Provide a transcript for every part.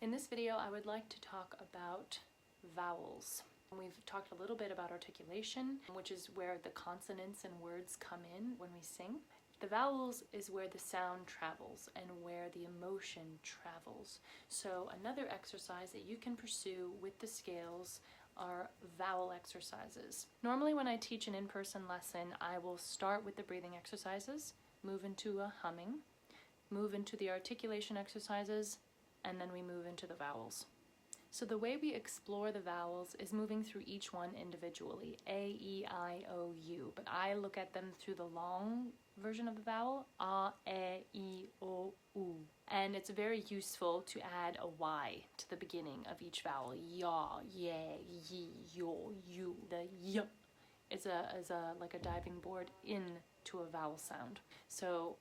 In this video, I would like to talk about vowels. We've talked a little bit about articulation, which is where the consonants and words come in when we sing. The vowels is where the sound travels and where the emotion travels. So another exercise that you can pursue with the scales are vowel exercises. Normally when I teach an in-person lesson, I will start with the breathing exercises, move into a humming, move into the articulation exercises, and then we move into the vowels. So the way we explore the vowels is moving through each one individually, A, E, I, O, U, but I look at them through the long version of the vowel, A, E, I, O, U. And it's very useful to add a Y to the beginning of each vowel. Ya, ye, yi, yo, you. The Y is like a diving board into a vowel sound. So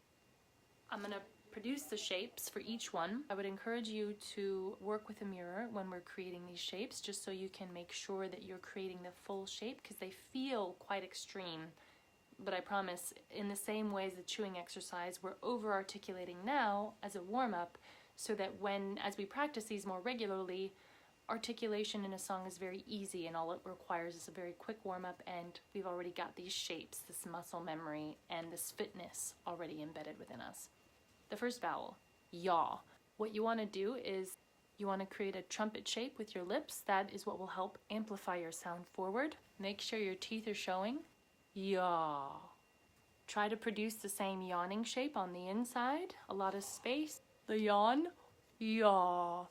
I'm gonna produce the shapes for each one. I would encourage you to work with a mirror when we're creating these shapes, just so you can make sure that you're creating the full shape, because they feel quite extreme. But I promise, in the same way as the chewing exercise, we're over-articulating now as a warm-up, so that as we practice these more regularly, articulation in a song is very easy, and all it requires is a very quick warm-up, and we've already got these shapes, this muscle memory, and this fitness already embedded within us. The first vowel, yaw. What you want to do is you want to create a trumpet shape with your lips. That is what will help amplify your sound forward. Make sure your teeth are showing. Yaw. Try to produce the same yawning shape on the inside. A lot of space. The yawn. Yaw.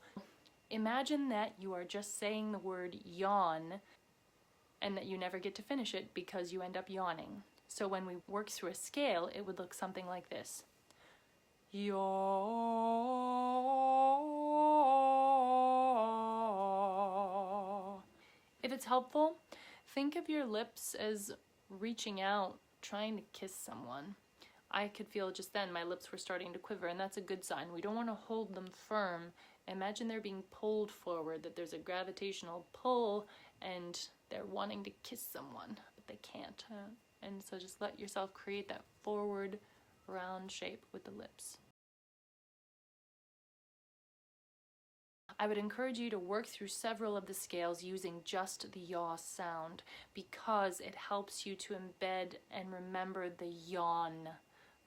Imagine that you are just saying the word yawn and that you never get to finish it because you end up yawning. So when we work through a scale, it would look something like this. Yaw. If it's helpful, think of your lips as reaching out, trying to kiss someone. I could feel just then my lips were starting to quiver, and that's a good sign. We don't want to hold them firm. Imagine they're being pulled forward, that there's a gravitational pull and they're wanting to kiss someone, but they can't. And so just let yourself create that forward round shape with the lips. I would encourage you to work through several of the scales using just the yaw sound, because it helps you to embed and remember the yawn,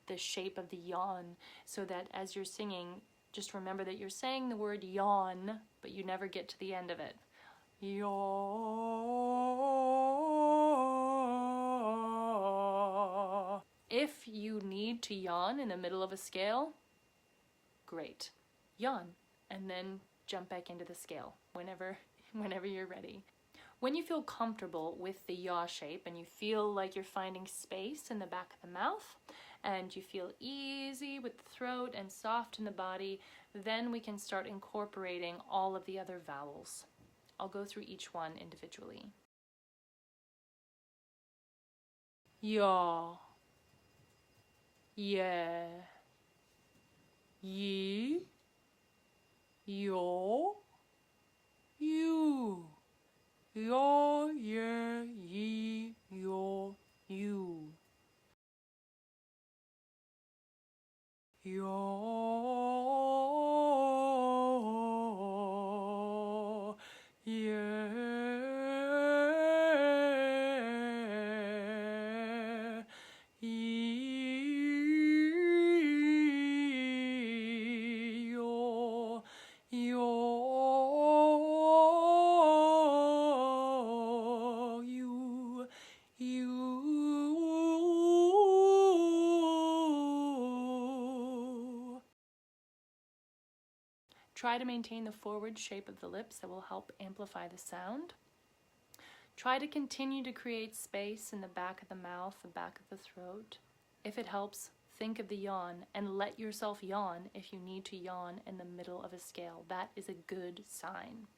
the shape of the yawn, so that as you're singing, just remember that you're saying the word yawn, but you never get to the end of it. Yaw. If you need to yawn in the middle of a scale, great. Yawn, and then jump back into the scale whenever you're ready. When you feel comfortable with the yaw shape and you feel like you're finding space in the back of the mouth and you feel easy with the throat and soft in the body, then we can start incorporating all of the other vowels. I'll go through each one individually. Yaw, yeah, yi, yo, you. Yaw, yeah, yi, yo, you. Yaw, yeah, yo, Try to maintain the forward shape of the lips. That will help amplify the sound. Try to continue to create space in the back of the mouth, the back of the throat. If it helps, think of the yawn and let yourself yawn if you need to yawn in the middle of a scale. That is a good sign.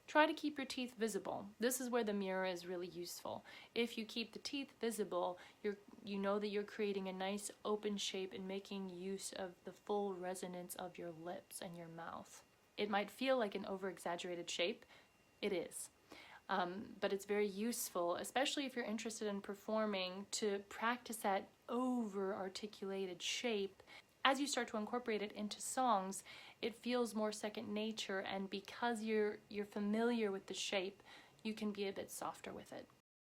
Try to keep your teeth visible. This is where the mirror is really useful. If you keep the teeth visible, you know that you're creating a nice open shape and making use of the full resonance of your lips and your mouth. It might feel like an over-exaggerated shape. It is. But it's very useful, especially if you're interested in performing, to practice that over-articulated shape as you start to incorporate it into songs, it feels more second nature, and because you're familiar with the shape, you can be a bit softer with it.